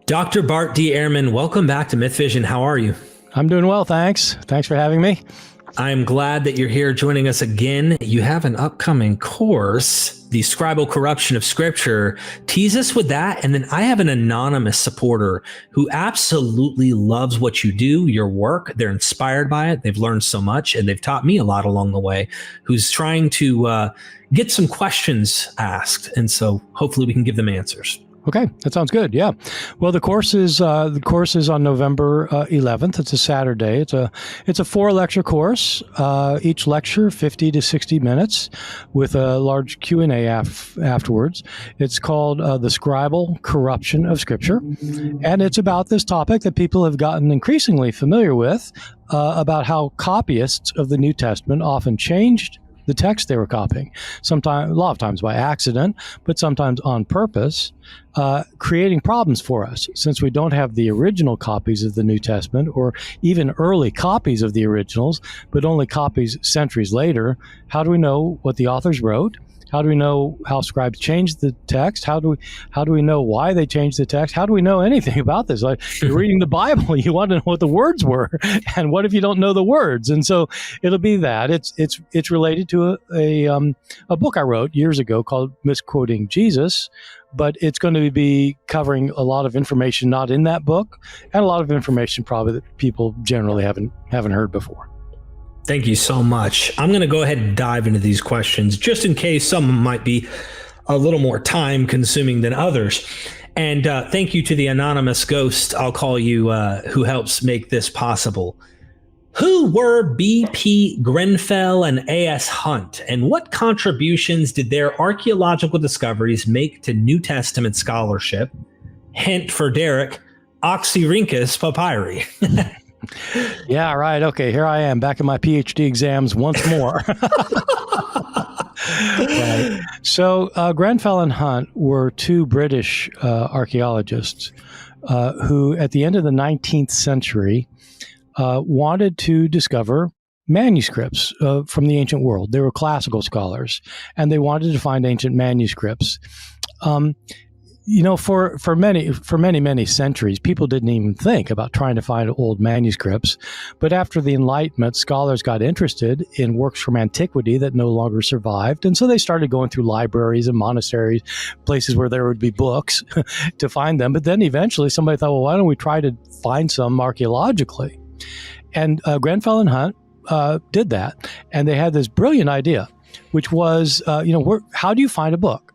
Dr. Bart D. Ehrman, welcome back to Myth Vision. How are you? I'm doing well, thanks. Thanks for having me. I'm glad that you're here joining us again. You have an upcoming course, the Scribal Corruption of Scripture. Tease us with that. And then I have an anonymous supporter who absolutely loves what you do, your work. They're inspired by it. They've learned so much, and they've taught me a lot along the way, who's trying to get some questions asked. And so hopefully we can give them answers. Okay, that sounds good. Yeah. Well, the course is on November 11th. It's a Saturday. It's a 4-lecture course. Each lecture 50 to 60 minutes, with a large Q&A afterwards. It's called the Scribal Corruption of Scripture, and it's about this topic that people have gotten increasingly familiar with, about how copyists of the New Testament often changed the text they were copying, a lot of times by accident, but sometimes on purpose, creating problems for us. Since we don't have the original copies of the New Testament, or even early copies of the originals, but only copies centuries later, how do we know what the authors wrote? How do we know how scribes changed the text? How do we know why they changed the text? How do we know anything about this? Like, you're reading the Bible, you want to know what the words were, and what if you don't know the words? And so it'll be that. It's related to a book I wrote years ago called Misquoting Jesus, but it's going to be covering a lot of information not in that book, and a lot of information probably that people generally haven't heard before. Thank you so much. I'm going to go ahead and dive into these questions, just in case some might be a little more time consuming than others. And thank you to the anonymous ghost, I'll call you, who helps make this possible. Who were B.P. Grenfell and A.S. Hunt, and what contributions did their archaeological discoveries make to New Testament scholarship? Hint for Derek, Oxyrhynchus papyri. Yeah, right. Okay, here I am back in my PhD exams once more. Right. So Grenfell and Hunt were two British archaeologists who, at the end of the 19th century, wanted to discover manuscripts from the ancient world. They were classical scholars, and they wanted to find ancient manuscripts. For many centuries, people didn't even think about trying to find old manuscripts. But after the Enlightenment, scholars got interested in works from antiquity that no longer survived. And so they started going through libraries and monasteries, places where there would be books, to find them. But then eventually somebody thought, well, why don't we try to find some archaeologically? And Grenfell and Hunt did that. And they had this brilliant idea, which was, how do you find a book?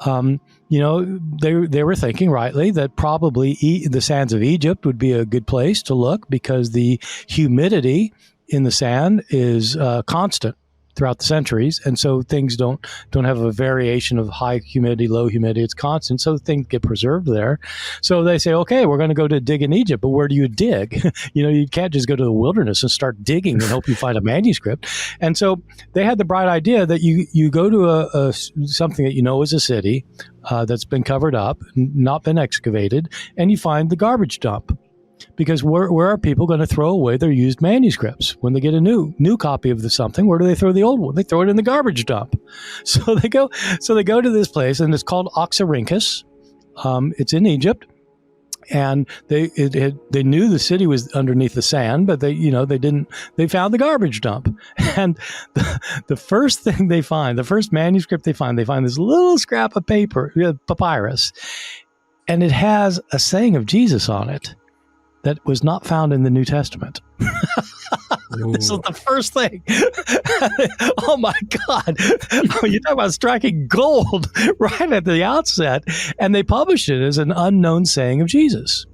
They were thinking rightly that probably the sands of Egypt would be a good place to look, because the humidity in the sand is constant throughout the centuries, and so things don't have a variation of high humidity, low humidity. It's constant, so things get preserved there. So they say, okay, we're going to go to dig in Egypt, but where do you dig? You can't just go to the wilderness and start digging and hope you find a manuscript. And so they had the bright idea that you go to something that is a city that's been covered up, not been excavated, and you find the garbage dump. Because where are people going to throw away their used manuscripts when they get a new copy of something? Where do they throw the old one? They throw it in the garbage dump. So they go to this place, and it's called Oxyrhynchus. It's in Egypt, and they knew the city was underneath the sand, but they found the garbage dump. And the first thing they find, the first manuscript they find this little scrap of paper, papyrus, and it has a saying of Jesus on it that was not found in the New Testament. This was the first thing. Oh my God. You talk about striking gold right at the outset. And they published it as an unknown saying of Jesus.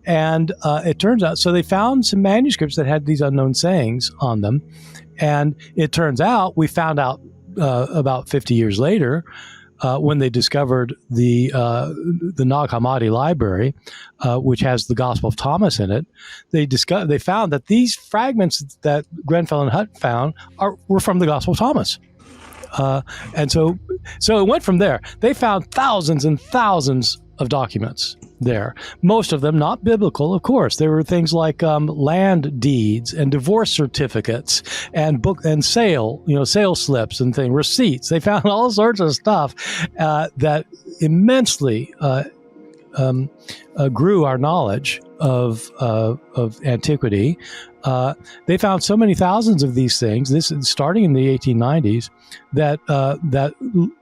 And it turns out, so they found some manuscripts that had these unknown sayings on them. And it turns out, we found out about 50 years later, when they discovered the Nag Hammadi library, which has the Gospel of Thomas in it, they found that these fragments that Grenfell and Hunt found were from the Gospel of Thomas. And so it went from there. They found thousands and thousands of documents there. Most of them not biblical, of course. There were things like land deeds and divorce certificates and sale slips and receipts. They found all sorts of stuff that immensely grew our knowledge of antiquity. They found so many thousands of these things. This is starting in the 1890s. That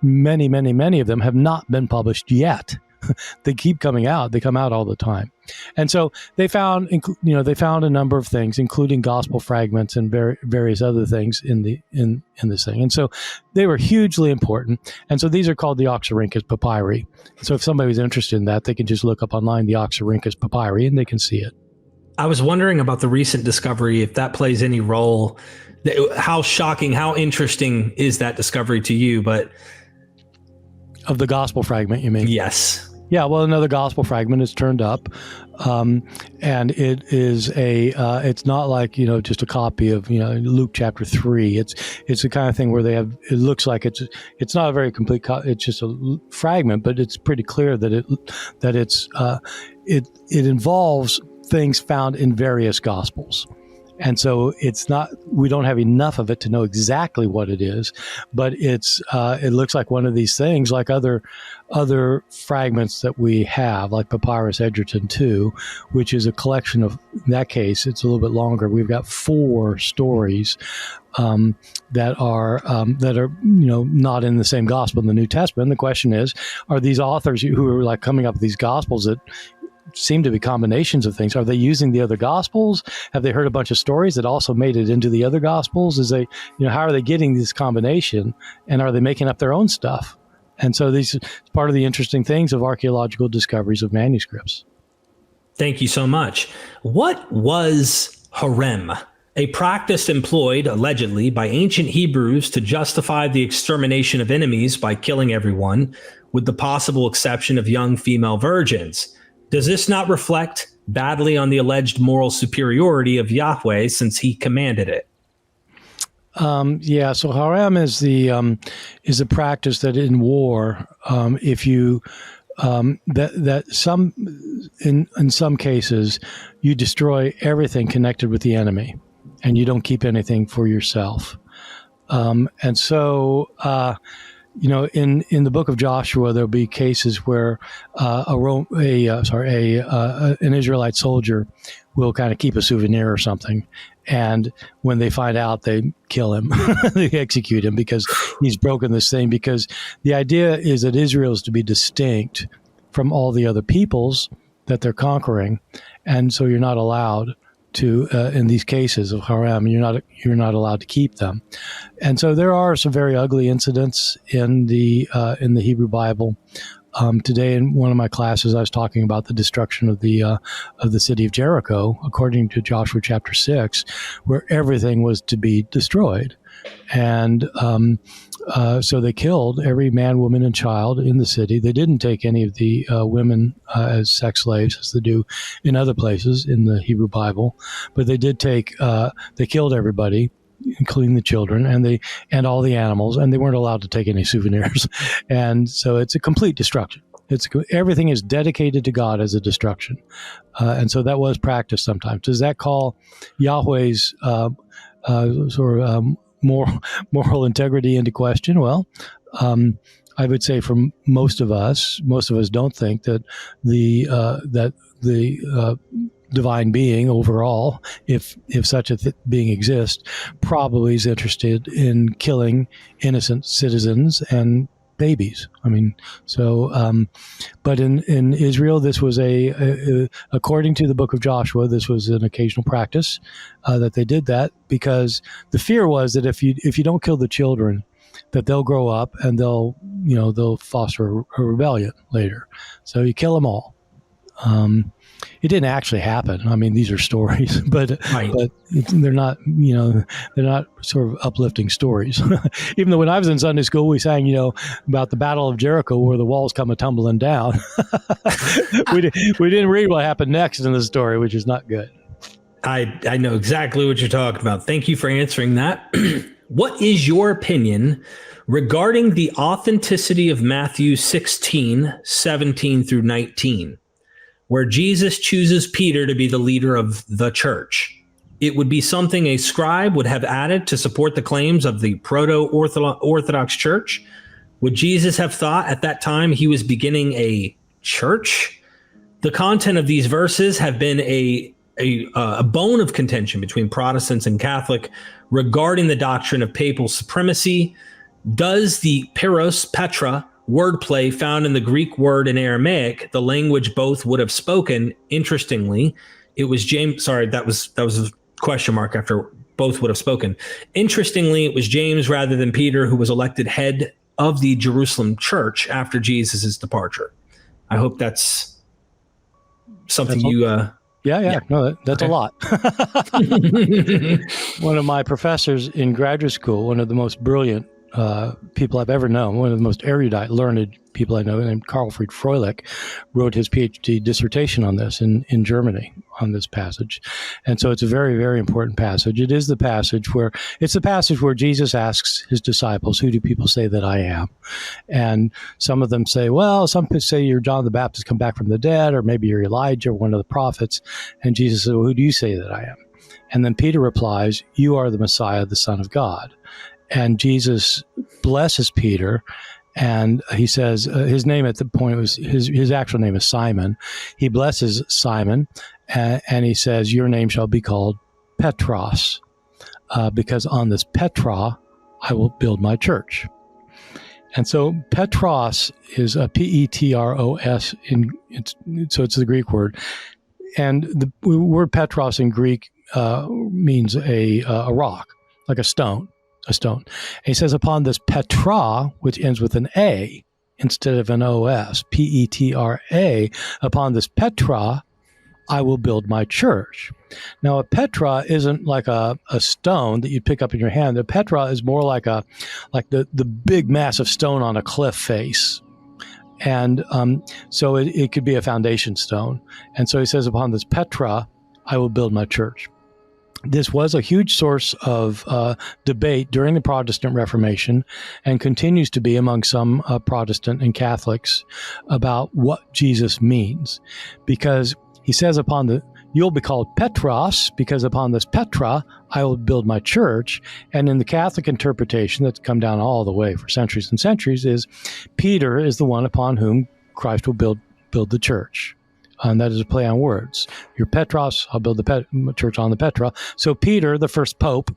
many of them have not been published yet. They keep coming out. They come out all the time. And so they found a number of things, including gospel fragments and various other things in this thing. And so they were hugely important. And so these are called the Oxyrhynchus papyri. So if somebody's interested in that, they can just look up online the Oxyrhynchus papyri and they can see it. I was wondering about the recent discovery, if that plays any role. How shocking, how interesting is that discovery to you? But of the gospel fragment, you mean? Yes. Yeah, well, another gospel fragment is turned up, and it is it's not like, just a copy of, Luke chapter 3. It's the kind of thing where it looks like it's not a very complete, it's just a fragment, but it's pretty clear that it involves things found in various gospels. And so we don't have enough of it to know exactly what it is, but it looks like one of these things, like other fragments that we have, like Papyrus Egerton 2, which is a collection of, in that case, it's a little bit longer. We've got 4 stories that are not in the same gospel in the New Testament. The question is, are these authors who are like coming up with these gospels that seem to be combinations of things, are they using the other gospels? Have they heard a bunch of stories that also made it into the other gospels? How are they getting this combination, and are they making up their own stuff? And so these is part of the interesting things of archaeological discoveries of manuscripts. Thank you so much. What was harem? A practice employed, allegedly, by ancient Hebrews to justify the extermination of enemies by killing everyone, with the possible exception of young female virgins. Does this not reflect badly on the alleged moral superiority of Yahweh, since he commanded it? So harem is the practice that in war, if you in some cases you destroy everything connected with the enemy, and you don't keep anything for yourself. In the book of Joshua, there'll be cases where an Israelite soldier will kind of keep a souvenir or something, and when they find out, they kill him, they execute him because he's broken this thing. Because the idea is that Israel is to be distinct from all the other peoples that they're conquering, and so you're not allowed to, in these cases of harem, you're not allowed to keep them. And so there are some very ugly incidents in the Hebrew Bible. Today in one of my classes, I was talking about the destruction of the city of Jericho, according to Joshua chapter 6, where everything was to be destroyed. And so they killed every man, woman, and child in the city. They didn't take any of the women as sex slaves, as they do in other places in the Hebrew Bible, but they did they killed everybody, including the children and all the animals, and they weren't allowed to take any souvenirs. And so it's a complete destruction. Everything is dedicated to God as a destruction. And so that was practiced sometimes. Does that call Yahweh's moral integrity into question? Well, I would say for most of us don't think that the divine being overall, if such a being exists, probably is interested in killing innocent citizens and babies. I mean, so, but in Israel, this was according to the book of Joshua, this was an occasional practice that they did that, because the fear was that if you don't kill the children, that they'll grow up and they'll foster a rebellion later. So you kill them all. It didn't actually happen. I mean, these are stories, but they're not sort of uplifting stories. Even though when I was in Sunday school, we sang, about the Battle of Jericho, where the walls come a-tumbling down. we didn't read what happened next in the story, which is not good. I know exactly what you're talking about. Thank you for answering that. What is your opinion regarding the authenticity of Matthew 16:17 through 19? Where Jesus chooses Peter to be the leader of the church? It would be something a scribe would have added to support the claims of the proto-Orthodox church. Would Jesus have thought at that time he was beginning a church? The content of these verses have been a bone of contention between Protestants and Catholic regarding the doctrine of papal supremacy. Does the Peros, Petra, wordplay found in the Greek word in Aramaic, the language both would have spoken? Interestingly, it was James. Sorry, that was a question mark after both would have spoken. Interestingly, it was James rather than Peter who was elected head of the Jerusalem church after Jesus' departure. I hope that's something Yeah. No, that's okay. A lot. One of my professors in graduate school, one of the most brilliant people I've ever known, one of the most erudite, learned people I know, named Carl Fried Froelich, wrote his PhD dissertation on this in Germany, on this passage. And so it's a very, very important passage. It's the passage where Jesus asks his disciples, who do people say that I am? And some of them say, well, some people say you're John the Baptist come back from the dead, or maybe you're Elijah, one of the prophets. And Jesus said, well, who do you say that I am? And then Peter replies, you are the Messiah, the Son of God. And Jesus blesses Peter, and he says his name at the point was his actual name is Simon. He blesses Simon, and he says, your name shall be called Petros, because on this Petra I will build my church. And so Petros is a Petros, so it's the Greek word. And the word Petros in Greek means a rock, like a stone. And he says, upon this Petra, which ends with an A instead of an OS, Petra, upon this Petra, I will build my church. Now, a Petra isn't like a stone that you pick up in your hand. A Petra is more like the big massive stone on a cliff face. And so it could be a foundation stone. And so he says, upon this Petra, I will build my church. This was a huge source of debate during the Protestant Reformation and continues to be among some Protestant and Catholics about what Jesus means. Because he says you'll be called Petros, because upon this Petra, I will build my church. And in the Catholic interpretation that's come down all the way for centuries and centuries is Peter is the one upon whom Christ will build the church. And that is a play on words. You're Petros, I'll build the church on the Petra. So Peter, the first pope,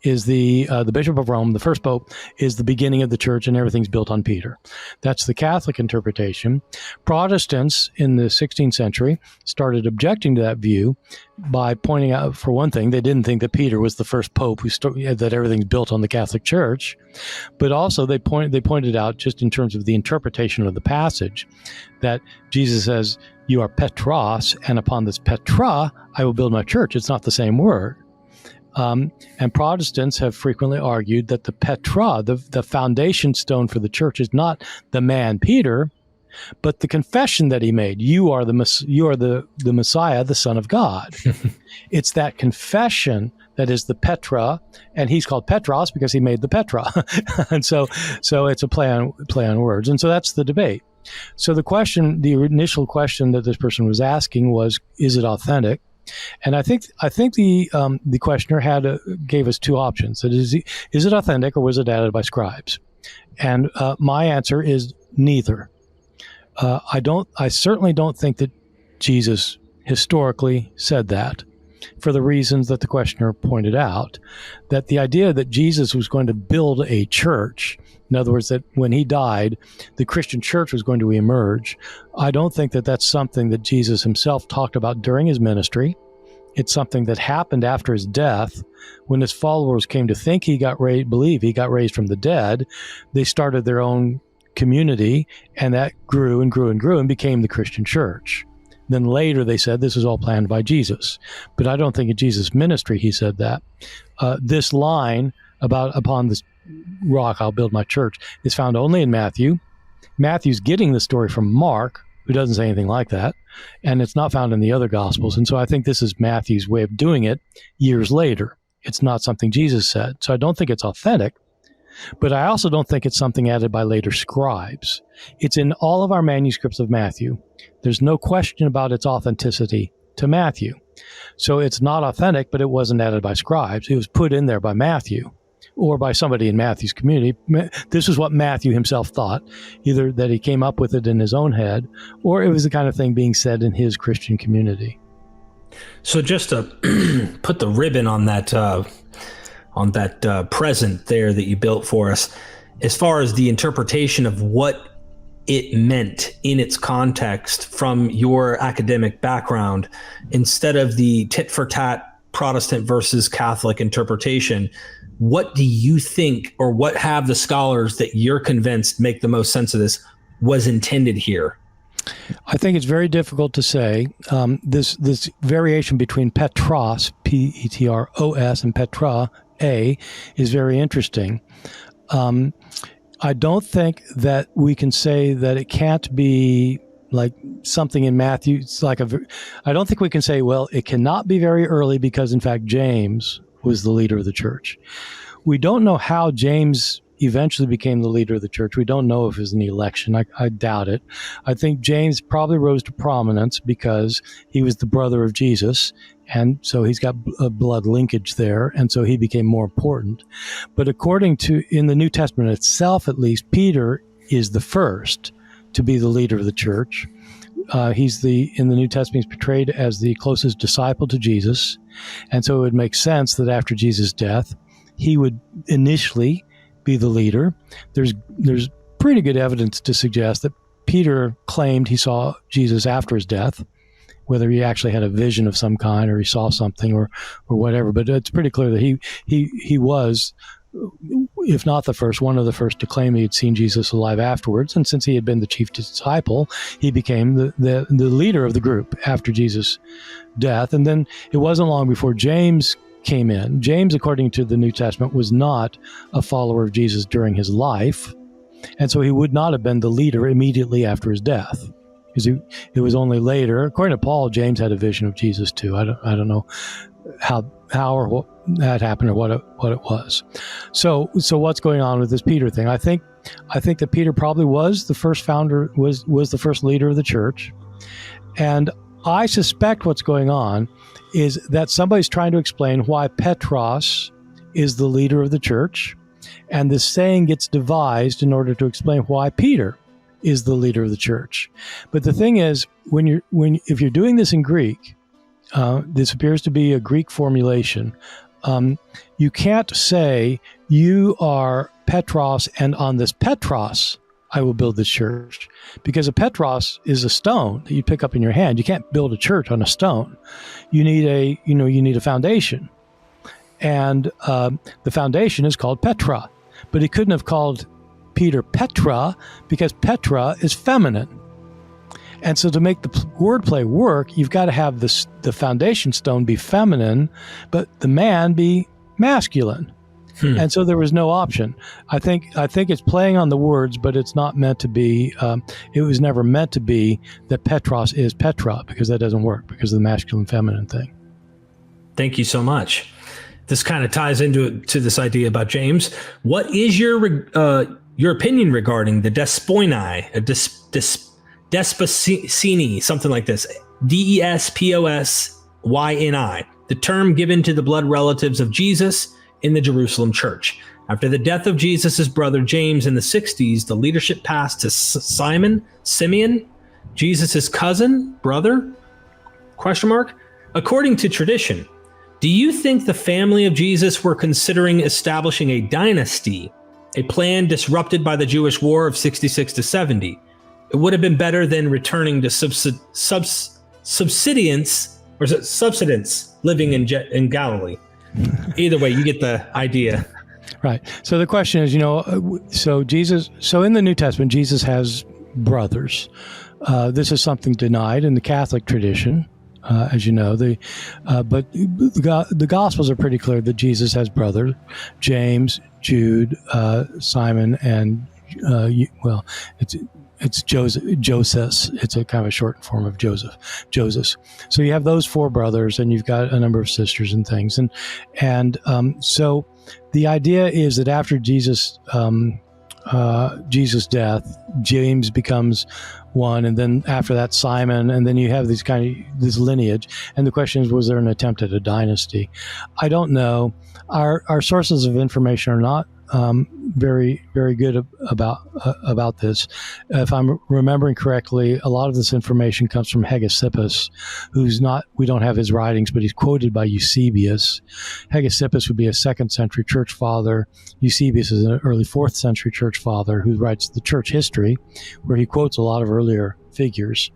is the Bishop of Rome. The first pope is the beginning of the church, and everything's built on Peter. That's the Catholic interpretation. Protestants in the 16th century started objecting to that view by pointing out, for one thing, they didn't think that Peter was the first pope that everything's built on the Catholic Church. But also they pointed out, just in terms of the interpretation of the passage, that Jesus says, you are Petros, and upon this Petra, I will build my church. It's not the same word. And Protestants have frequently argued that the Petra, the foundation stone for the church, is not the man Peter, but the confession that he made. You are the Messiah, the Son of God. It's that confession that is the Petra, and he's called Petros because he made the Petra. And so it's a play on words. And so that's the debate. So the initial question that this person was asking was, is it authentic? And I think the questioner gave us two options. That is it authentic, or was it added by scribes? And my answer is neither. I certainly don't think that Jesus historically said that, for the reasons that the questioner pointed out, that the idea that Jesus was going to build a church, in other words, that when he died, the Christian church was going to emerge, I don't think that that's something that Jesus himself talked about during his ministry. It's something that happened after his death. When his followers came to believe he got raised from the dead, they started their own community, and that grew and grew and grew and became the Christian church. Then later they said this was all planned by Jesus. But I don't think in Jesus' ministry he said that. This line about upon this rock I'll build my church is found only in Matthew. Matthew's getting the story from Mark, who doesn't say anything like that, and it's not found in the other Gospels. And so I think this is Matthew's way of doing it years later. It's not something Jesus said. So I don't think it's authentic, but I also don't think it's something added by later scribes. It's in all of our manuscripts of Matthew. There's no question about its authenticity to Matthew. So it's not authentic, but it wasn't added by scribes. It was put in there by Matthew. or by somebody in Matthew's community. This is what Matthew himself thought, either that he came up with it in his own head, or it was the kind of thing being said in his Christian community. So just to put the ribbon on that present there that you built for us, as far as the interpretation of what it meant in its context from your academic background, instead of the tit-for-tat Protestant versus Catholic interpretation, what do you think, or what have the scholars that you're convinced make the most sense of this was intended here? I think it's very difficult to say. This variation between Petros, P-E-T-R-O-S, and Petra, A, is very interesting. I don't think that we can say that it can't be like something in Matthew. It's like I don't think we can say, well, it cannot be very early because, in fact, James was the leader of the church. We don't know how James eventually became the leader of the church. We don't know if it was an election. I doubt it. I think James probably rose to prominence because he was the brother of Jesus, and so he's got a blood linkage there, and so he became more important. But according to, in the New Testament itself at least, Peter is the first to be the leader of the church. He's in the New Testament, he's portrayed as the closest disciple to Jesus, and so it would make sense that after Jesus' death, he would initially be the leader. There's pretty good evidence to suggest that Peter claimed he saw Jesus after his death, whether he actually had a vision of some kind or he saw something or whatever. But it's pretty clear that he was, if not the first, one of the first to claim he had seen Jesus alive afterwards. And since he had been the chief disciple, he became the leader of the group after Jesus' death. And then it wasn't long before James came in. James, according to the New Testament, was not a follower of Jesus during his life, and so he would not have been the leader immediately after his death, because it was only later. According to Paul, James had a vision of Jesus too. I don't know how or what that happened or what it was. So what's going on with this Peter thing? I think that Peter probably was the first founder, was the first leader of the church, and I suspect what's going on is that somebody's trying to explain why Petros is the leader of the church, and this saying gets devised in order to explain why Peter is the leader of the church. But the thing is, if you're doing this in Greek, this appears to be a Greek formulation. You can't say you are Petros, and on this Petros I will build this church, because a Petros is a stone that you pick up in your hand. You can't build a church on a stone. You need a foundation, and the foundation is called Petra. But he couldn't have called Peter Petra because Petra is feminine, and so to make the wordplay work, you've got to have the foundation stone be feminine, but the man be masculine. And so there was no option. I think it's playing on the words, but it's not meant to be. It was never meant to be that Petros is Petra, because that doesn't work because of the masculine feminine thing. Thank you so much. This kind of ties into this idea about James. What is your opinion regarding the despoini, desposini, something like this, Desposyni, the term given to the blood relatives of Jesus in the Jerusalem church? After the death of Jesus' brother James in the 60s, the leadership passed to Simeon, Jesus' cousin, brother, ? According to tradition, do you think the family of Jesus were considering establishing a dynasty, a plan disrupted by the Jewish War of 66 to 70? It would have been better than returning to subsistence living in Galilee. Either way, you get the idea. Right. So the question is, so in the New Testament, Jesus has brothers. This is something denied in the Catholic tradition, as you know. But the Gospels are pretty clear that Jesus has brothers: James, Jude, Simon, and it's Joseph. It's a kind of a short form of Joseph. So you have those four brothers, and you've got a number of sisters and things, and so the idea is that after Jesus Jesus' death, James becomes one, and then after that Simon, and then you have this lineage. And the question is, was there an attempt at a dynasty? I don't know. Our sources of information are not very, very good about this. If I'm remembering correctly, a lot of this information comes from Hegesippus, we don't have his writings, but he's quoted by Eusebius. Hegesippus would be a 2nd century church father. Eusebius is an early 4th century church father who writes the church history, where he quotes a lot of earlier figures.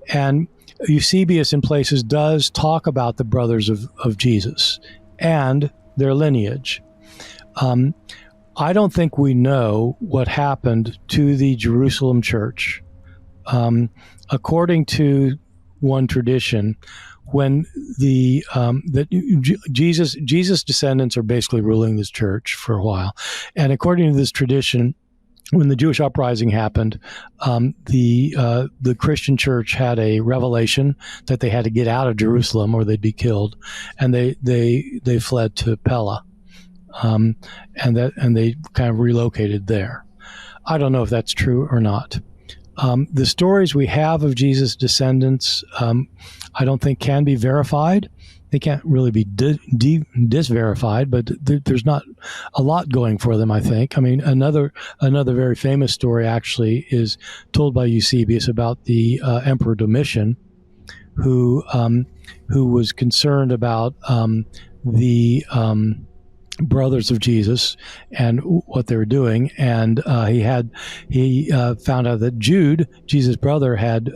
And Eusebius in places does talk about the brothers of Jesus and their lineage. I don't think we know what happened to the Jerusalem church. According to one tradition, when Jesus' descendants are basically ruling this church for a while, and according to this tradition, when the Jewish uprising happened, the Christian church had a revelation that they had to get out of Jerusalem or they'd be killed, and they fled to Pella. And they kind of relocated there. I don't know if that's true or not. The stories we have of Jesus' descendants, I don't think can be verified. They can't really be disverified, but there's not a lot going for them, I think. I mean, another very famous story actually is told by Eusebius about the Emperor Domitian, who was concerned about the brothers of Jesus and what they were doing, and he found out that Jude, Jesus' brother, had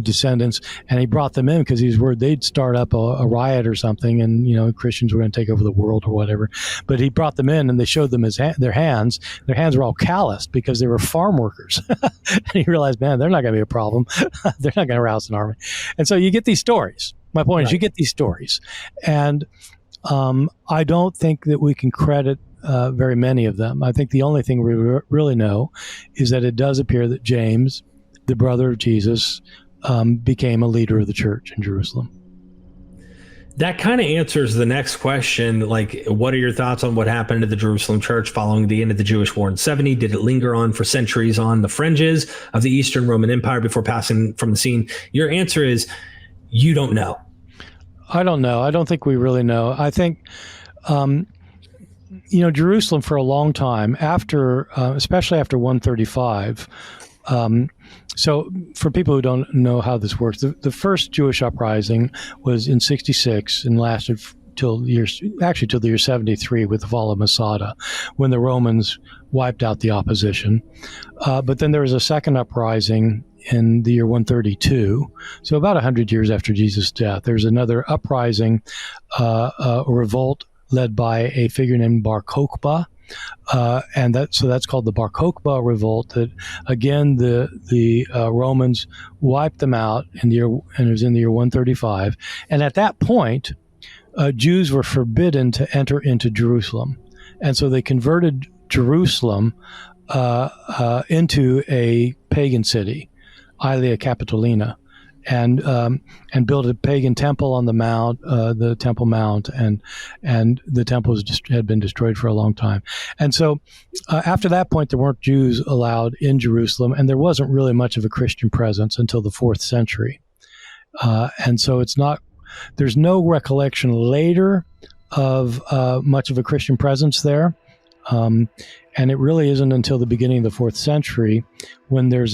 descendants, and he brought them in because he was worried they'd start up a riot or something, and Christians were going to take over the world or whatever. But he brought them in, and they showed them their hands. Their hands were all calloused because they were farm workers, and he realized, man, they're not going to be a problem. They're not going to rouse an army, and so you get these stories. My point is, you get these stories, and I don't think that we can credit very many of them. I think the only thing we really know is that it does appear that James, the brother of Jesus, became a leader of the church in Jerusalem. That kind of answers the next question, like, what are your thoughts on what happened to the Jerusalem church following the end of the Jewish War in 70? Did it linger on for centuries on the fringes of the Eastern Roman Empire before passing from the scene? Your answer is, you don't know. I don't know. I don't think we really know. I think, Jerusalem for a long time, especially after 135. So for people who don't know how this works, the first Jewish uprising was in 66 and lasted till the year 73 with the fall of Masada, when the Romans wiped out the opposition. But then there was a second uprising in the year 132, so about 100 years after Jesus' death. There's another uprising, a revolt led by a figure named Bar Kokhba, and that's called the Bar Kokhba revolt. That again, the Romans wiped them out and it was in the year 135. And at that point, Jews were forbidden to enter into Jerusalem, and so they converted Jerusalem into a pagan city, Aelia Capitolina, and built a pagan temple on the mount, the Temple Mount, and the temple had been destroyed for a long time. And so after that point, there weren't Jews allowed in Jerusalem, and there wasn't really much of a Christian presence until the 4th century. And so there's no recollection later of much of a Christian presence there. And it really isn't until the beginning of the 4th century when there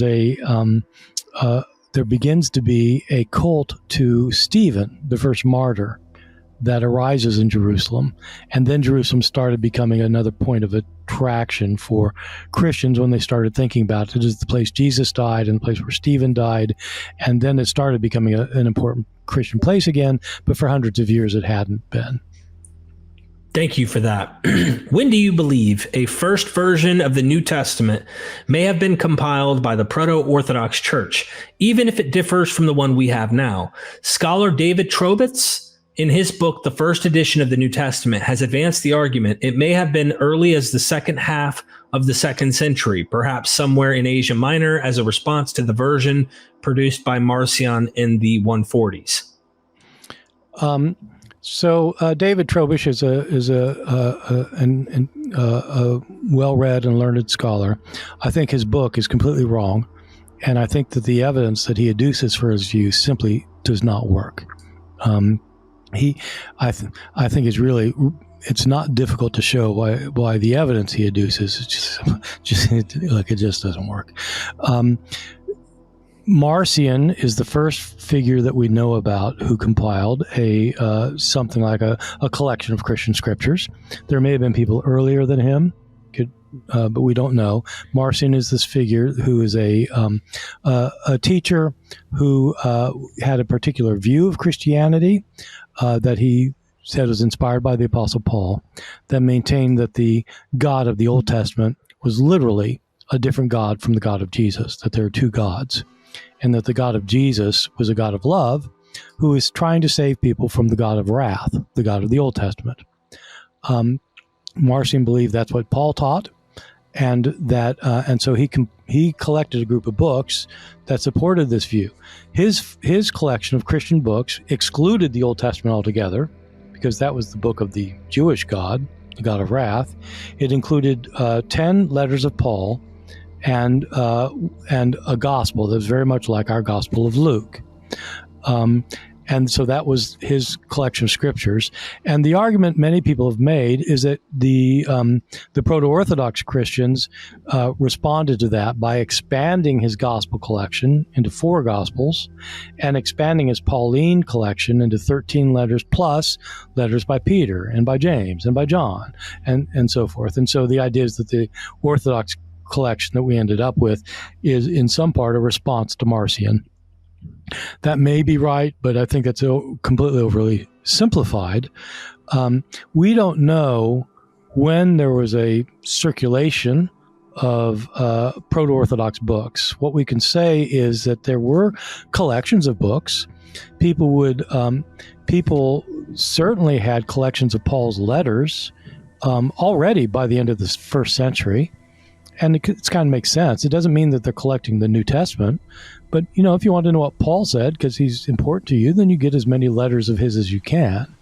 begins to be a cult to Stephen, the first martyr, that arises in Jerusalem. And then Jerusalem started becoming another point of attraction for Christians when they started thinking about it as the place Jesus died and the place where Stephen died. And then it started becoming an important Christian place again, but for hundreds of years it hadn't been. Thank you for that. When do you believe a first version of the New Testament may have been compiled by the Proto-Orthodox Church, even if it differs from the one we have now? Scholar David Trobitz, in his book, The First Edition of the New Testament, has advanced the argument it may have been early as the second half of the 2nd century, perhaps somewhere in Asia Minor, as a response to the version produced by Marcion in the 140s. So David Trobisch is a well-read and learned scholar. I think his book is completely wrong, and I think that the evidence that he adduces for his view simply does not work. I think it's not difficult to show why the evidence he adduces it just doesn't work. Marcion is the first figure that we know about who compiled something like a collection of Christian scriptures. There may have been people earlier than him, but we don't know. Marcion is this figure who is a teacher who had a particular view of Christianity that he said was inspired by the Apostle Paul, that maintained that the God of the Old Testament was literally a different God from the God of Jesus, that there are two gods, and that the God of Jesus was a God of love who is trying to save people from the God of wrath, the God of the Old Testament. Marcion believed that's what Paul taught, and so he collected a group of books that supported this view. His collection of Christian books excluded the Old Testament altogether, because that was the book of the Jewish God, the God of wrath. It included 10 letters of Paul and a gospel that was very much like our Gospel of Luke. And so that was his collection of scriptures. And the argument many people have made is that the Proto-Orthodox Christians responded to that by expanding his gospel collection into 4 gospels and expanding his Pauline collection into 13 letters plus letters by Peter and by James and by John and so forth. And so the idea is that the Orthodox collection that we ended up with is in some part a response to Marcion. That may be right, but I think that's completely overly simplified. We don't know when there was a circulation of proto-Orthodox books. What we can say is that there were collections of books. People certainly had collections of Paul's letters already by the end of the first century. And it kind of makes sense. It doesn't mean that they're collecting the New Testament. But, if you want to know what Paul said, because he's important to you, then you get as many letters of his as you can.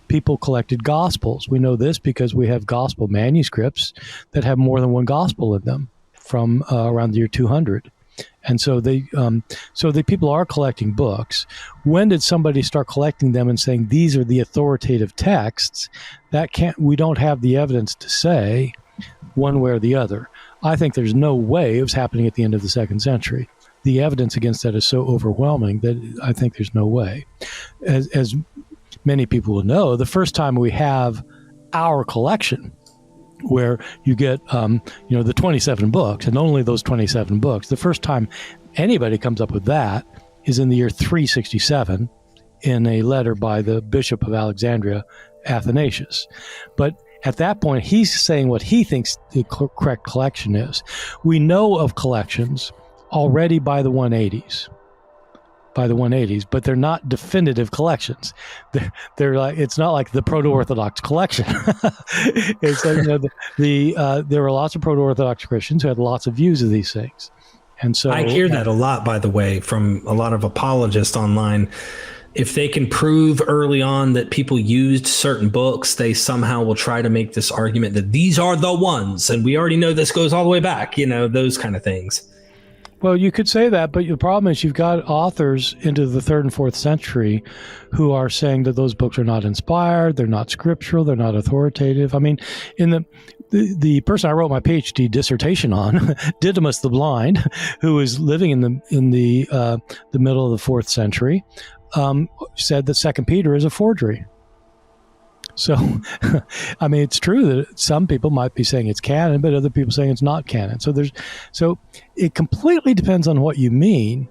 People collected Gospels. We know this because we have Gospel manuscripts that have more than one Gospel in them from around the year 200. And so the people are collecting books. When did somebody start collecting them and saying these are the authoritative texts? We don't have the evidence to say one way or the other. I think there's no way it was happening at the end of the 2nd century. The evidence against that is so overwhelming that I think there's no way. As many people will know, the first time we have our collection, where you get the 27 books and only those 27 books, the first time anybody comes up with that is in the year 367 in a letter by the Bishop of Alexandria, Athanasius. But at that point, he's saying what he thinks the correct collection is. We know of collections already by the 180s, but they're not definitive collections. They're like, it's not like the Proto-Orthodox collection. It's like, there were lots of Proto-Orthodox Christians who had lots of views of these things. And so I hear that a lot, by the way, from a lot of apologists online. If they can prove early on that people used certain books, they somehow will try to make this argument that these are the ones. And we already know this goes all the way back, those kind of things. Well, you could say that, but the problem is you've got authors into the 3rd and 4th century who are saying that those books are not inspired, they're not scriptural, they're not authoritative. I mean, in the person I wrote my PhD dissertation on, Didymus the Blind, who was living in the middle of the 4th century, said that 2 Peter is a forgery. So, I mean, it's true that some people might be saying it's canon, but other people saying it's not canon. So it completely depends on what you mean.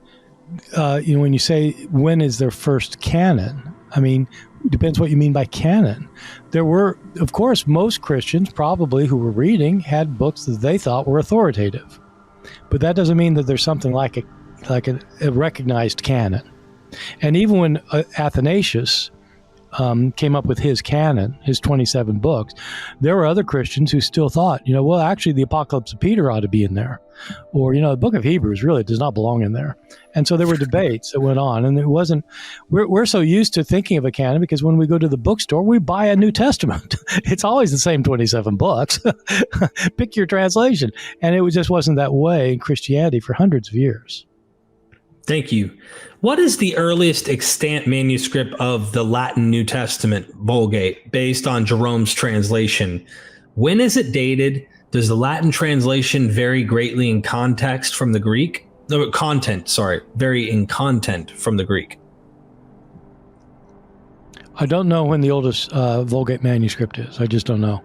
When you say when is their first canon, I mean, it depends what you mean by canon. There were, of course, most Christians probably who were reading had books that they thought were authoritative, but that doesn't mean that there's something like a recognized canon. And even when Athanasius came up with his canon, his 27 books, there were other Christians who still thought, well, actually the Apocalypse of Peter ought to be in there. Or, the book of Hebrews really does not belong in there. And so there were debates that went on. And it wasn't, we're so used to thinking of a canon because when we go to the bookstore, we buy a New Testament. It's always the same 27 books. Pick your translation. And it just wasn't that way in Christianity for hundreds of years. Thank you. What is the earliest extant manuscript of the Latin New Testament Vulgate based on Jerome's translation? When is it dated? Does the Latin translation vary greatly in context from the Greek? No, vary in content from the Greek. I don't know when the oldest Vulgate manuscript is. I just don't know.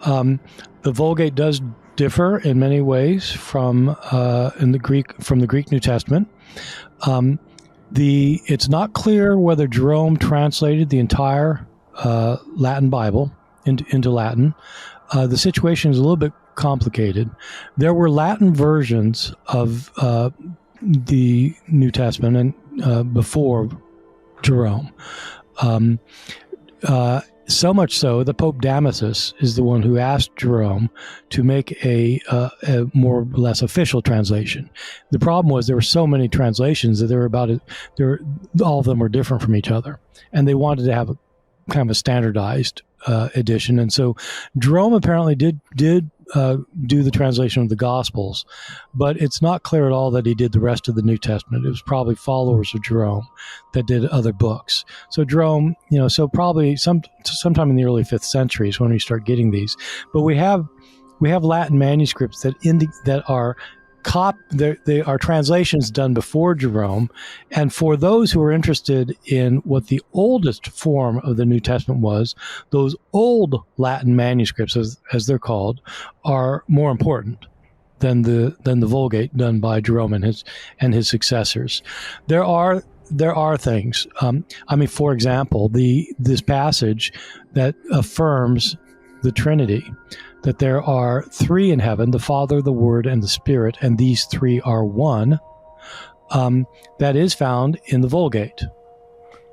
The Vulgate does differ in many ways from the Greek New Testament. It's not clear whether Jerome translated the entire Latin Bible into Latin. The situation is a little bit complicated. There were Latin versions of the New Testament before Jerome. So much so that Pope Damasus is the one who asked Jerome to make a more or less official translation. The problem was there were so many translations that all of them were different from each other, and they wanted to have a kind of a standardized edition. And so Jerome apparently did do the translation of the Gospels, but it's not clear at all that he did the rest of the New Testament. It was probably followers of Jerome that did other books. So Jerome, so probably sometime in the early 5th century is when we start getting these. But we have Latin manuscripts that are they are translations done before Jerome. And for those who are interested in what the oldest form of the New Testament was, those old Latin manuscripts, as they're called, are more important than the Vulgate done by Jerome and his successors. There are things. For example, this passage that affirms the Trinity, that there are three in heaven, the Father, the Word, and the Spirit, and these three are one. That is found in the Vulgate,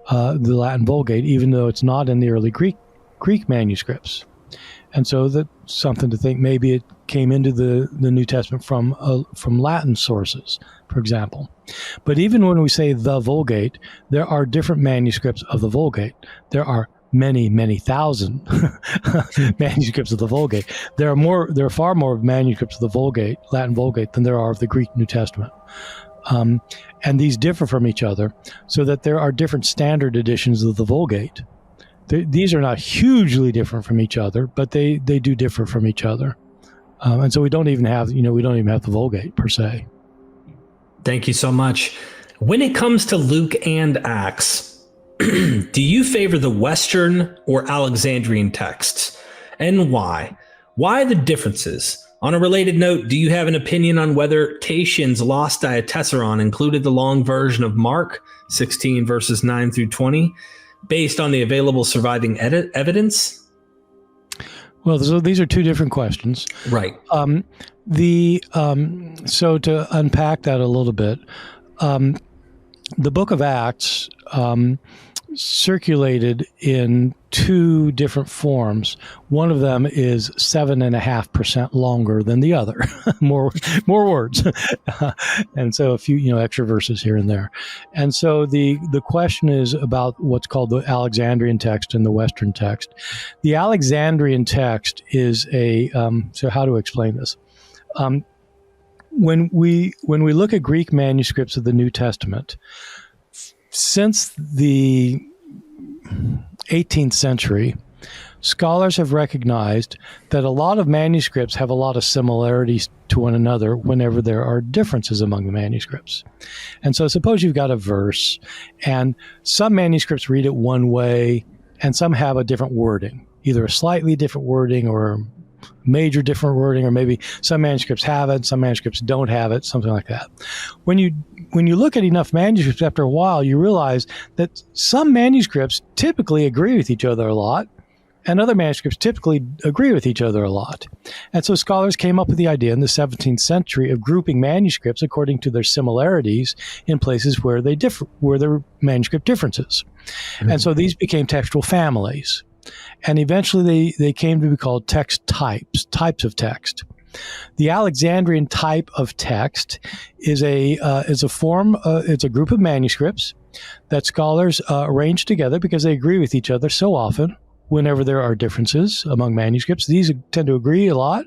the Latin Vulgate, even though it's not in the early Greek manuscripts. And so that's something to think. Maybe it came into the New Testament from Latin sources, for example. But even when we say the Vulgate, there are different manuscripts of the Vulgate. There are many thousand manuscripts of the Vulgate. There are far more manuscripts of the Vulgate, Latin Vulgate, than there are of the Greek New Testament. And these differ from each other, so that there are different standard editions of the Vulgate. These are not hugely different from each other, but they do differ from each other. And so we don't even have the Vulgate per se. Thank you so much. When it comes to Luke and Acts, do you favor the Western or Alexandrian texts, and why? Why the differences? On a related note, do you have an opinion on whether Tatian's lost diatessaron included the long version of Mark 16 verses 9 through 20, based on the available surviving evidence? Well, so these are two different questions. Right. So to unpack that a little bit, the book of Acts circulated in two different forms. One of them is 7.5% longer than the other, more words, and so a few extra verses here and there. And so the question is about what's called the Alexandrian text and the Western text. The Alexandrian text is so how to explain this? When we look at Greek manuscripts of the New Testament, since the 18th century, scholars have recognized that a lot of manuscripts have a lot of similarities to one another whenever there are differences among the manuscripts. And so suppose you've got a verse, and some manuscripts read it one way, and some have a different wording, either a slightly different wording or major different wording, or maybe some manuscripts have it, some manuscripts don't have it, something like that. When you look at enough manuscripts, after a while, you realize that some manuscripts typically agree with each other a lot, and other manuscripts typically agree with each other a lot. And so scholars came up with the idea in the 17th century of grouping manuscripts according to their similarities in places where they differ, where there were manuscript differences. Mm-hmm. And so these became textual families. And eventually they came to be called text types of text. The Alexandrian type of text is a form. It's a group of manuscripts that scholars arrange together because they agree with each other so often. Whenever there are differences among manuscripts, these tend to agree a lot,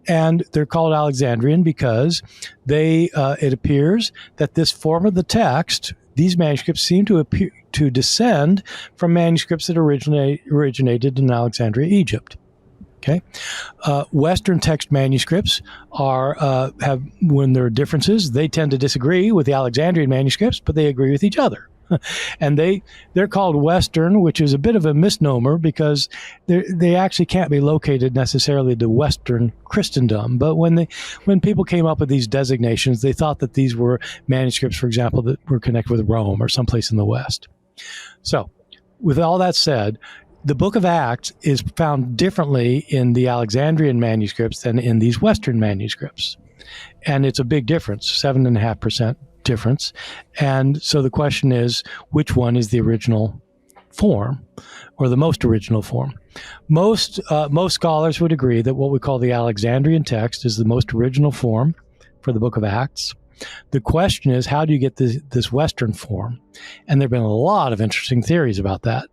and they're called Alexandrian because it appears that this form of the text, these manuscripts seem to descend from manuscripts that originated in Alexandria, Egypt. Okay, Western text manuscripts have, when there are differences, they tend to disagree with the Alexandrian manuscripts, but they agree with each other. And they're called Western, which is a bit of a misnomer because they actually can't be located necessarily to Western Christendom. But when people came up with these designations, they thought that these were manuscripts, for example, that were connected with Rome or someplace in the West. So, with all that said, the Book of Acts is found differently in the Alexandrian manuscripts than in these Western manuscripts. And it's a big difference, 7.5% difference. And so the question is, which one is the original form or the most original form? Most scholars would agree that what we call the Alexandrian text is the most original form for the Book of Acts. The question is, how do you get this Western form? And there have been a lot of interesting theories about that.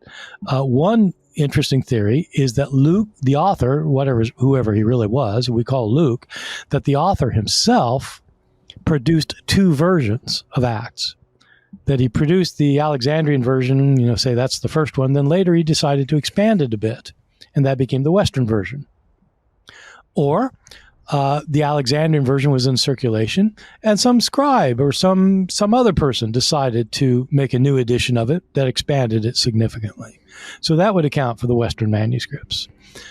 One interesting theory is that Luke, the author, whoever he really was, we call Luke, that the author himself produced two versions of Acts. That he produced the Alexandrian version, say that's the first one, then later he decided to expand it a bit, and that became the Western version. Or the Alexandrian version was in circulation, and some scribe or some other person decided to make a new edition of it that expanded it significantly. So that would account for the Western manuscripts.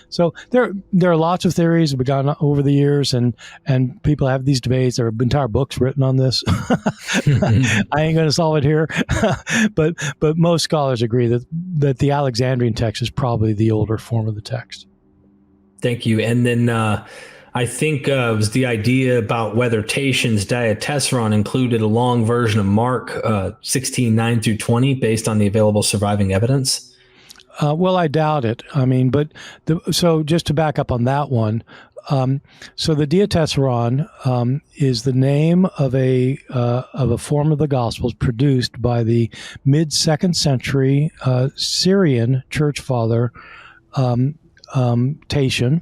So there are lots of theories that have gone over the years, and people have these debates. There are entire books written on this. I ain't going to solve it here, but most scholars agree that the Alexandrian text is probably the older form of the text. Thank you. And then I think it was the idea about whether Tatian's Diatessaron included a long version of Mark 16:9 through 20 based on the available surviving evidence. Well, I doubt it. I mean, so just to back up on that one, so the Diatessaron is the name of a form of the Gospels produced by the mid-2nd century Syrian church father Tatian.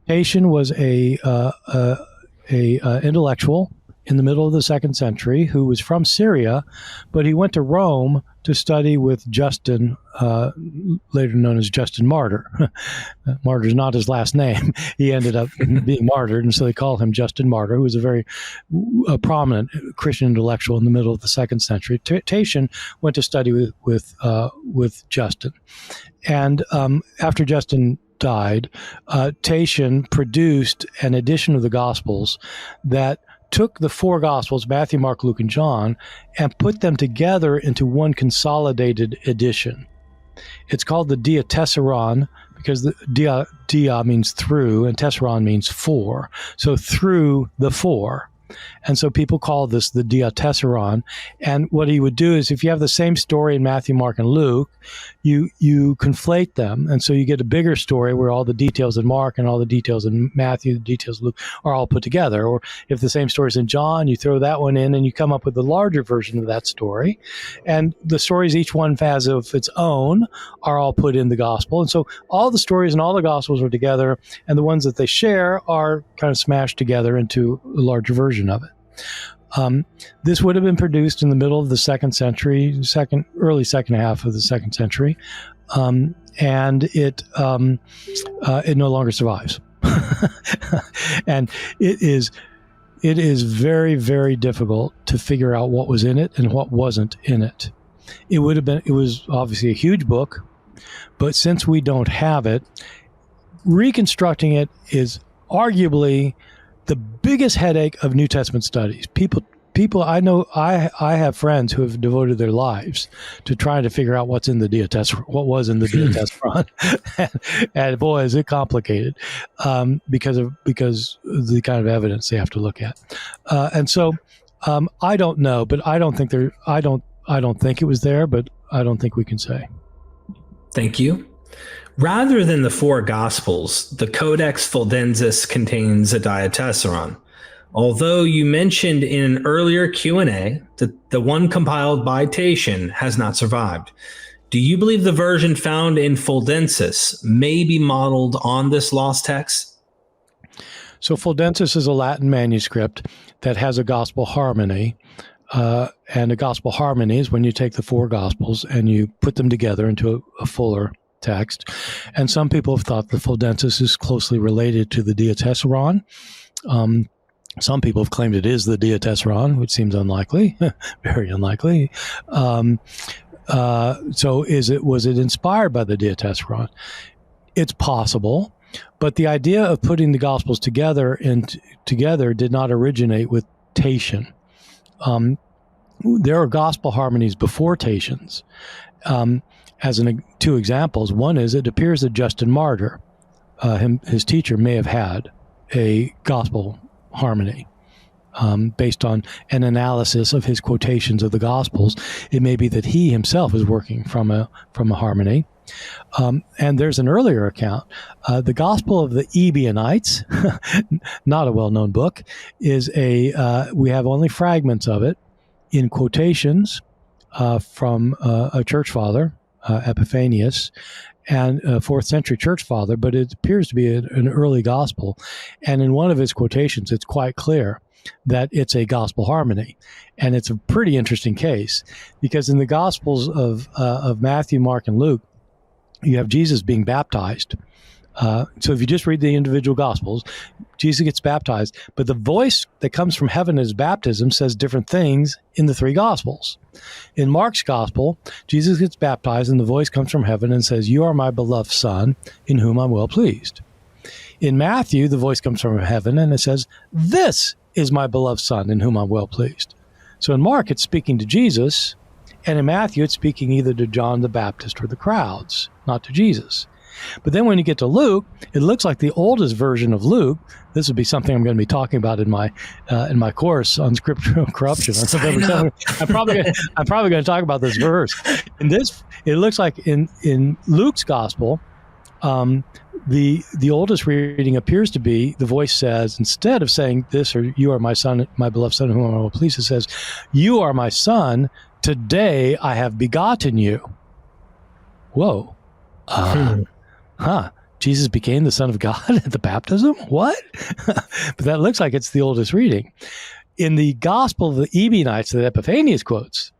Tatian was a intellectual in the middle of the 2nd century who was from Syria, but he went to Rome to study with Justin, later known as Justin Martyr. Martyr is not his last name. He ended up being martyred, and so they call him Justin Martyr, who was a very prominent Christian intellectual in the middle of the 2nd century. Tatian went to study with Justin. And after Justin died, Tatian produced an edition of the Gospels that took the four Gospels, Matthew, Mark, Luke, and John, and put them together into one consolidated edition. It's called the Diatessaron because the dia means through, and tessaron means four. So through the four. And so people call this the Diatessaron. And what he would do is if you have the same story in Matthew, Mark, and Luke, you conflate them. And so you get a bigger story where all the details in Mark and all the details in Matthew, the details in Luke are all put together. Or if the same story is in John, you throw that one in and you come up with a larger version of that story. And the stories each one has of its own are all put in the gospel. And so all the stories and all the gospels are together, and the ones that they share are kind of smashed together into a larger version of it. This would have been produced in the middle of the 2nd century, early second half of the 2nd century, and it no longer survives. And it is very, very difficult to figure out what was in it and what wasn't in it. It was obviously a huge book, but since we don't have it, reconstructing it is arguably the biggest headache of New Testament studies. People people I know, I have friends who have devoted their lives to trying to figure out what was in the Diatessaron, and boy, is it complicated because of the kind of evidence they have to look at, and so I don't know, but I don't think it was there, but I don't think we can say. Thank you. Rather than the four Gospels, the Codex Fuldensis contains a Diatessaron. Although you mentioned in an earlier Q&A that the one compiled by Tatian has not survived, do you believe the version found in Fuldensis may be modeled on this lost text? So Fuldensis is a Latin manuscript that has a gospel harmony. And a gospel harmony is when you take the four Gospels and you put them together into a fuller text. And some people have thought the Fuldensis is closely related to the Diatessaron. Some people have claimed it is the Diatessaron, which seems unlikely, very unlikely. So was it inspired by the Diatessaron? It's possible, but the idea of putting the Gospels together did not originate with Tatian. There are gospel harmonies before Tatian's. Two examples. One is it appears that Justin Martyr, his teacher, may have had a gospel harmony based on an analysis of his quotations of the Gospels. It may be that he himself is working from a harmony. And there's an earlier account. The Gospel of the Ebionites, not a well-known book, is we have only fragments of it in quotations from a church father, Epiphanius, and a 4th century church father, but it appears to be an early gospel. And in one of his quotations, it's quite clear that it's a gospel harmony. And it's a pretty interesting case, because in the Gospels of Matthew, Mark, and Luke, you have Jesus being baptized. So if you just read the individual Gospels, Jesus gets baptized, but the voice that comes from heaven at his baptism says different things in the three Gospels. In Mark's Gospel, Jesus gets baptized and the voice comes from heaven and says, "You are my beloved Son, in whom I'm well pleased." In Matthew, the voice comes from heaven and it says, "This is my beloved Son, in whom I'm well pleased." So in Mark, it's speaking to Jesus, and in Matthew, it's speaking either to John the Baptist or the crowds, not to Jesus. But then when you get to Luke, it looks like the oldest version of Luke. This would be something I'm going to be talking about in my course on Scribal Corruption on November 7th. I'm probably going to talk about this verse. In this, it looks like in Luke's Gospel, the oldest reading appears to be the voice says, instead of saying this or "You are my Son, my beloved Son, in whom I will please," it says, "You are my Son. Today I have begotten you." Whoa. Jesus became the Son of God at the baptism? What? But that looks like it's the oldest reading. In the Gospel of the Ebionites that Epiphanius quotes,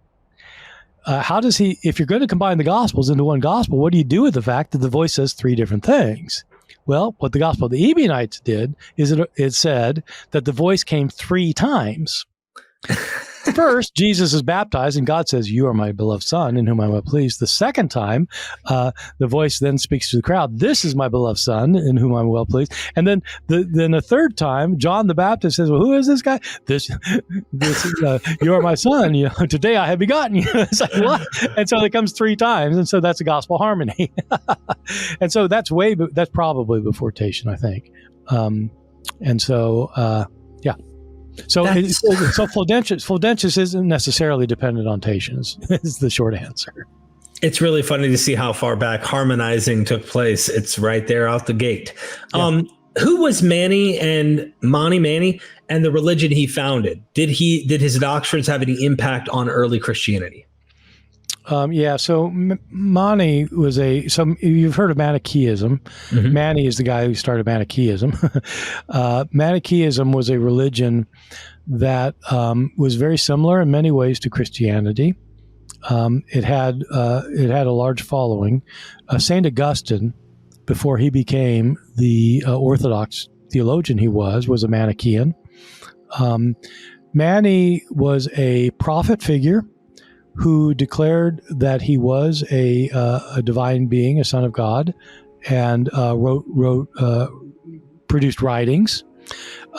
if you're going to combine the Gospels into one Gospel, what do you do with the fact that the voice says three different things? Well, what the Gospel of the Ebionites did is it said that the voice came three times. First, Jesus is baptized and God says, "You are my beloved Son, in whom I'm well pleased." The second time, the voice then speaks to the crowd, "This is my beloved Son, in whom I'm well pleased." And then the third time, John the Baptist says, "Well, who is this guy? This you are my Son. Today I have begotten you." It's like, what? And so it comes three times. And so that's a gospel harmony. And so that's probably before Tatian, I think. And so, yeah. So Fuldensis isn't necessarily dependent on Tatian's, is the short answer. It's really funny to see how far back harmonizing took place. It's right there out the gate. Yeah. Who was Mani and the religion he founded? Did his doctrines have any impact on early Christianity? So Mani was you've heard of Manichaeism. Mm-hmm. Mani is the guy who started Manichaeism. Manichaeism was a religion that was very similar in many ways to Christianity. It had a large following. St. Augustine, before he became the Orthodox theologian he was a Manichaean. Mani was a prophet figure who declared that he was a divine being, a son of God, and produced writings.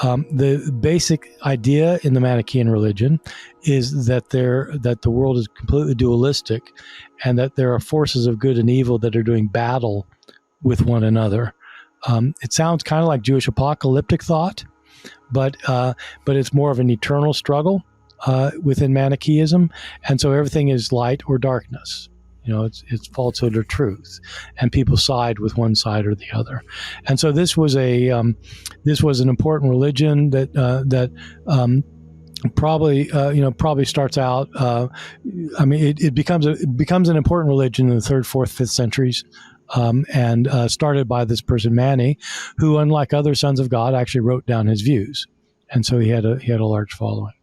The basic idea in the Manichaean religion is that the world is completely dualistic, and that there are forces of good and evil that are doing battle with one another. It sounds kind of like Jewish apocalyptic thought, but it's more of an eternal struggle within Manichaeism, and so everything is light or darkness. It's falsehood or truth, and people side with one side or the other. And so this was an important religion that probably starts out. It becomes an important religion in the 3rd, 4th, 5th centuries. And started by this person Mani, who, unlike other sons of God, actually wrote down his views, and so he had a large following.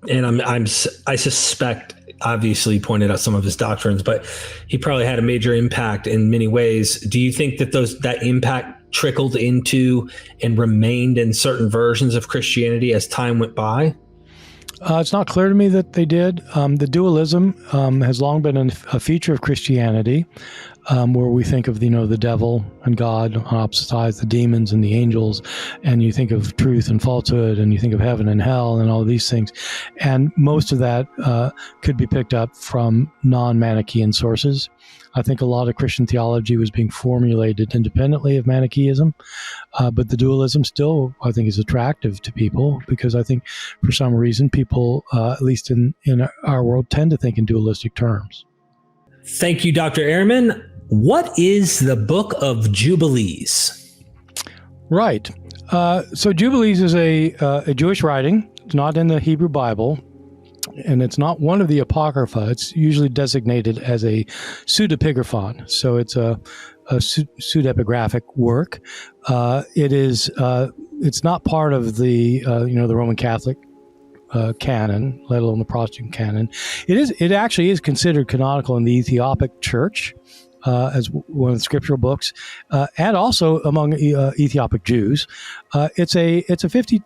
And I suspect, obviously, pointed out some of his doctrines, but he probably had a major impact in many ways. Do you think that that impact trickled into and remained in certain versions of Christianity as time went by? It's not clear to me that they did. The dualism has long been a feature of Christianity, where we think of the devil and God on opposite sides, the demons and the angels, and you think of truth and falsehood, and you think of heaven and hell and all these things. And most of that could be picked up from non-Manichaean sources. I think a lot of Christian theology was being formulated independently of Manichaeism, but the dualism still, I think, is attractive to people, because I think for some reason people, at least in our world, tend to think in dualistic terms. Thank you, Dr. Ehrman. What is the Book of Jubilees? Right. So Jubilees is a Jewish writing. It's not in the Hebrew Bible, and it's not one of the Apocrypha. It's usually designated as a pseudepigraphon. So it's a pseudepigraphic work. It's not part of the Roman Catholic canon, let alone the Protestant canon. It actually is considered canonical in the Ethiopic Church as one of the scriptural books, and also among Ethiopic Jews. It's a 50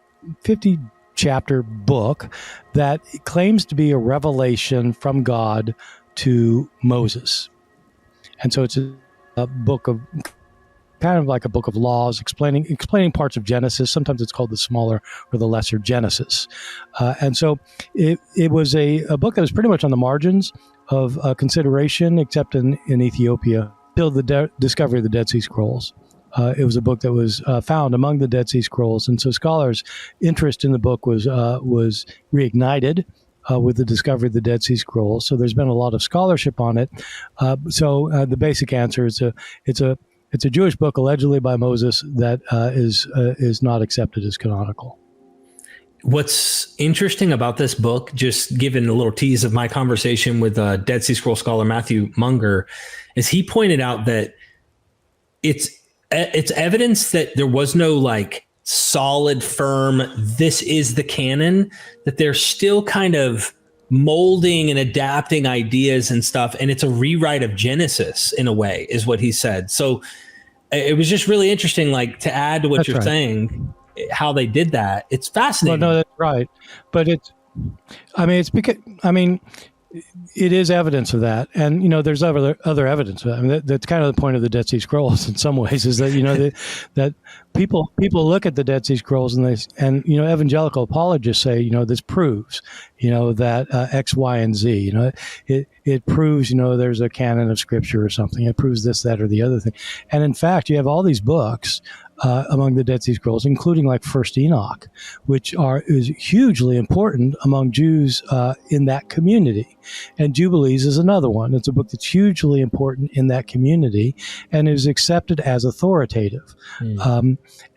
chapter book that claims to be a revelation from God to Moses, and so it's a book of kind of like a book of laws, explaining parts of Genesis. Sometimes it's called the smaller or the lesser Genesis. And so it was a book that was pretty much on the margins of consideration, except in Ethiopia, till the discovery of the Dead Sea Scrolls. It was a book that was found among the Dead Sea Scrolls. And so scholars' interest in the book was reignited with the discovery of the Dead Sea Scrolls. So there's been a lot of scholarship on it. So the basic answer is it's a Jewish book allegedly by Moses that is not accepted as canonical. What's interesting about this book, just given a little tease of my conversation with Dead Sea Scroll scholar Matthew Munger, is he pointed out that it's evidence that there was no solid, firm, this is the canon, that they're still kind of molding and adapting ideas and stuff. And it's a rewrite of Genesis in a way, is what he said. So it was just really interesting, to add to what you're saying, how they did that. It's fascinating. Well, no, that's right. But it is evidence of that. And, there's other evidence of that. That's kind of the point of the Dead Sea Scrolls in some ways, is that, that people look at the Dead Sea Scrolls and evangelical apologists say, this proves, that X, Y, and Z, it proves, there's a canon of scripture or something. It proves this, that, or the other thing. And in fact, you have all these books among the Dead Sea Scrolls, including First Enoch, which is hugely important among Jews in that community. And Jubilees is another one. It's a book that's hugely important in that community and is accepted as authoritative.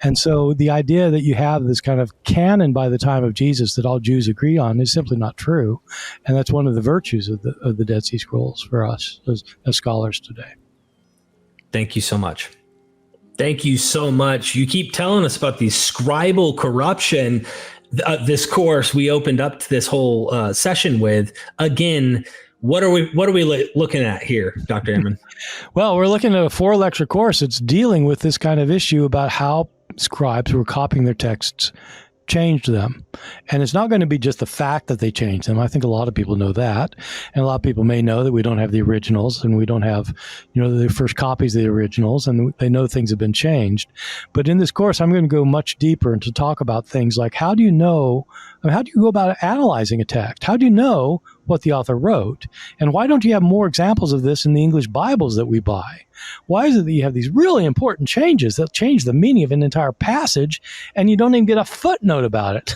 And so the idea that you have this kind of canon by the time of Jesus that all Jews agree on is simply not true. And that's one of the virtues of the Dead Sea Scrolls for us as scholars today. Thank you so much. Thank you so much. You keep telling us about the Scribal Corruption. This course we opened up this whole session with. Again, what are we looking at here, Dr. Ehrman? Well, we're looking at a 4-lecture course. It's dealing with this kind of issue about how scribes were copying their texts changed them. And it's not going to be just the fact that they changed them. I think a lot of people know that. And a lot of people may know that we don't have the originals and we don't have, the first copies of the originals, and they know things have been changed. But in this course, I'm going to go much deeper and to talk about things like how do you go about analyzing a text? How do you know what the author wrote? And why don't you have more examples of this in the English Bibles that we buy? Why is it that you have these really important changes that change the meaning of an entire passage and you don't even get a footnote about it?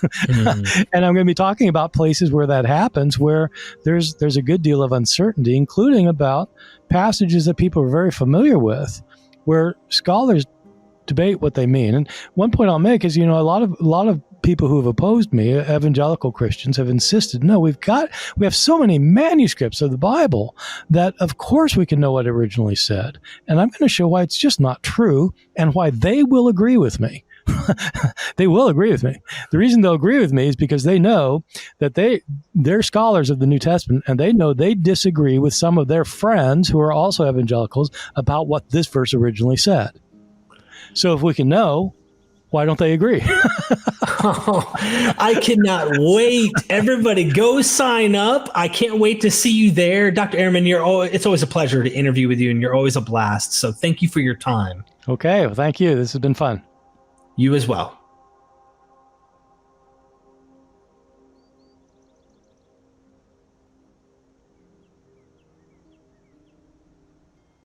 And I'm going to be talking about places where that happens, where there's a good deal of uncertainty, including about passages that people are very familiar with, where scholars debate what they mean. And one point I'll make is, a lot of people who have opposed me, evangelical Christians, have insisted, no, we have so many manuscripts of the Bible that of course we can know what it originally said. And I'm going to show why it's just not true and why they will agree with me. They will agree with me. The reason they'll agree with me is because they know that they're scholars of the New Testament, and they know they disagree with some of their friends who are also evangelicals about what this verse originally said. So if we can know, why don't they agree? I cannot wait. Everybody go sign up. I can't wait to see you there. Dr. Ehrman, it's always a pleasure to interview with you, and you're always a blast. So thank you for your time. Okay. Well, thank you. This has been fun. You as well.